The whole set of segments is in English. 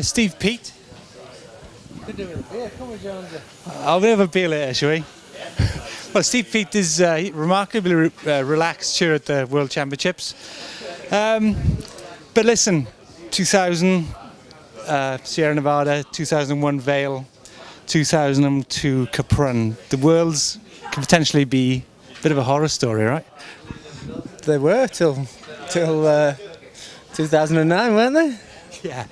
Steve, Peat. Could do with a beer. Come on, Jones. I'll have a beer later, shall we? Well, Steve Peat is remarkably relaxed here at the World Championships. But listen, 2000 Sierra Nevada, 2001 Vale, 2002 Capron. The Worlds could potentially be a bit of a horror story, right? They were till 2009, weren't they? Yeah.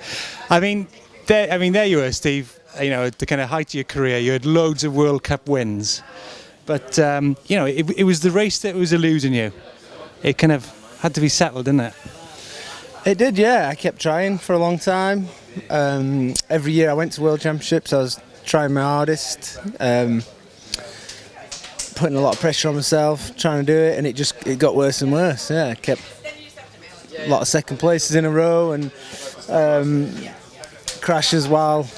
I mean, there you were, Steve. You know, at the kind of height of your career, you had loads of World Cup wins. But, you know, it was the race that was eluding you. It kind of had to be settled, didn't it? It did, yeah. I kept trying for a long time. Every year I went to World Championships, I was trying my hardest, putting a lot of pressure on myself, trying to do it, and it got worse and worse. Yeah, I kept a lot of second places in a row and crashes while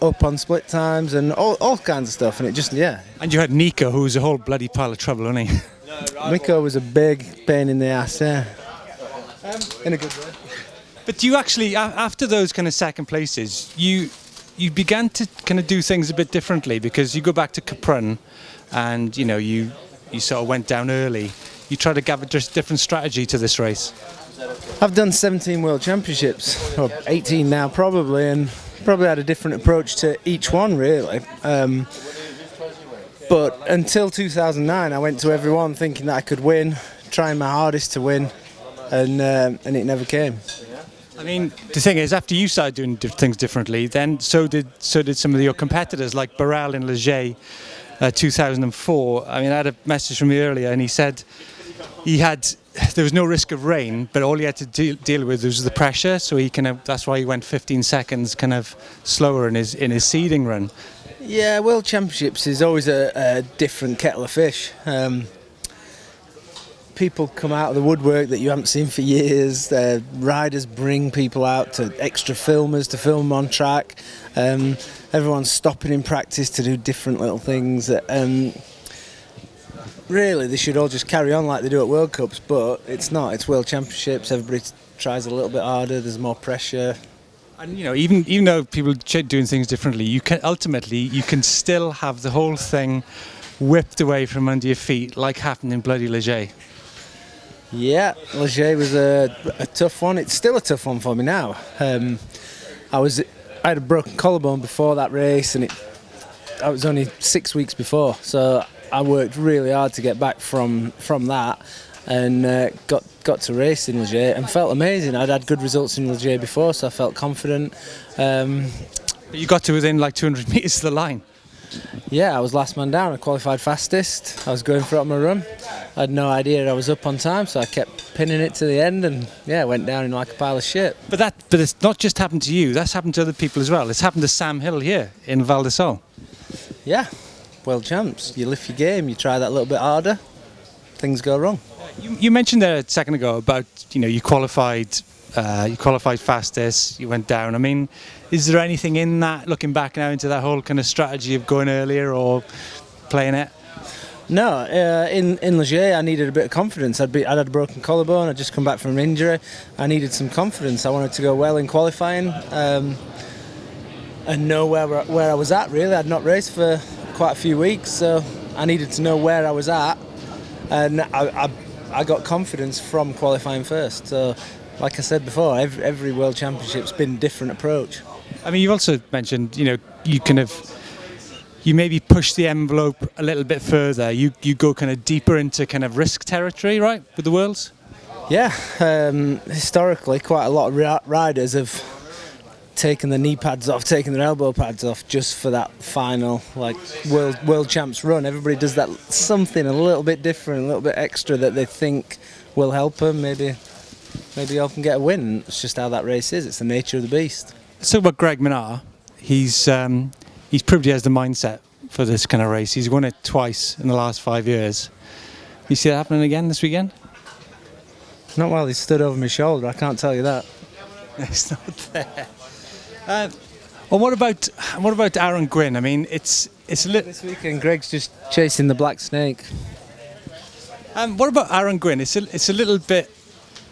up on split times and all kinds of stuff, and it just, yeah. And you had Nico, who was a whole bloody pile of trouble, wasn't he? Nico was a big pain in the ass, yeah. In a good way. But you actually, after those kind of second places, you began to kind of do things a bit differently, because you go back to Capron and, you know, you sort of went down early. You tried to give a different strategy to this race. I've done 17 World Championships, or 18 now probably, and probably had a different approach to each one, really. But until 2009, I went to every one thinking that I could win, trying my hardest to win, and it never came. I mean, the thing is, after you started doing things differently, then so did some of your competitors, like Burrell in Leger, 2004. I mean, I had a message from you earlier, and he said there was no risk of rain, but all he had to deal with was the pressure. So that's why he went 15 seconds kind of slower in his seeding run. Yeah, World Championships is always a different kettle of fish. People come out of the woodwork that you haven't seen for years. Riders bring people out, to extra filmers to film on track. Everyone's stopping in practice to do different little things. Really, they should all just carry on like they do at World Cups, but it's not. It's World Championships. Everybody tries a little bit harder. There's more pressure. And, you know, even though people are doing things differently, you can still have the whole thing whipped away from under your feet, like happened in bloody Leger. Yeah, Leger was a tough one. It's still a tough one for me now. I had a broken collarbone before that race, and I was only 6 weeks before, so I worked really hard to get back from that, and got to race in Leger and felt amazing. I'd had good results in Leger before, so I felt confident. You got to within like 200 metres of the line. Yeah, I was last man down. I qualified fastest. I was going for it on my run. I had no idea I was up on time, so I kept pinning it to the end, and yeah, went down in like a pile of shit. But it's not just happened to you. That's happened to other people as well. It's happened to Sam Hill here in Val di Sole. Yeah, World Champs. You lift your game. You try that a little bit harder. Things go wrong. You mentioned there a second ago about, you know, you qualified fastest. You went down. I mean, is there anything in that, looking back now into that whole kind of strategy of going earlier or playing it? No, in Leger I needed a bit of confidence. I'd had a broken collarbone. I'd just come back from an injury. I needed some confidence. I wanted to go well in qualifying and know where I was at. Really, I'd not raced for quite a few weeks, so I needed to know where I was at, and I got confidence from qualifying first. So, like I said before, every World Championship's been a different approach. I mean, you also mentioned, you know, you maybe push the envelope a little bit further. You go kind of deeper into kind of risk territory, right, with the Worlds? Yeah, historically, quite a lot of riders have taken their knee pads off, taken their elbow pads off, just for that final world champs run. Everybody does that something a little bit different, a little bit extra that they think will help them. Maybe help them get a win. It's just how that race is. It's the nature of the beast. So about Greg Minnaar, he's proved he has the mindset for this kind of race. He's won it twice in the last 5 years. You see that happening again this weekend? Not while he's stood over my shoulder, I can't tell you that. It's not there. Well, what about Aaron Gwyn? I mean, it's a little. This weekend, Greg's just chasing the black snake. What about Aaron Gwyn? It's a little bit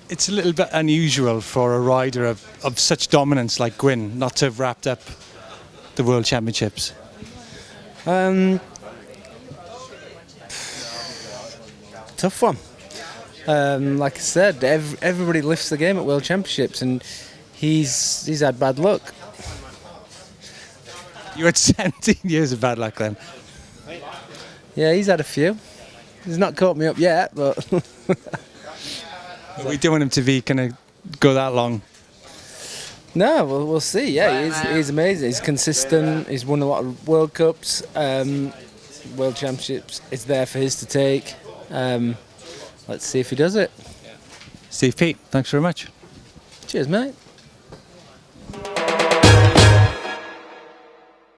it's a little bit unusual for a rider of such dominance like Gwyn not to have wrapped up the World Championships. Tough one. Like I said, everybody lifts the game at World Championships, and he's had bad luck. You had 17 years of bad luck then. Yeah, he's had a few. He's not caught me up yet, but We don't want him to be kind of go that long. no, we'll see. Yeah, he's amazing. He's consistent. He's won a lot of World Cups, World Championships. It's there for his to take. Let's see if he does it. Steve, Peat, thanks very much. Cheers, mate.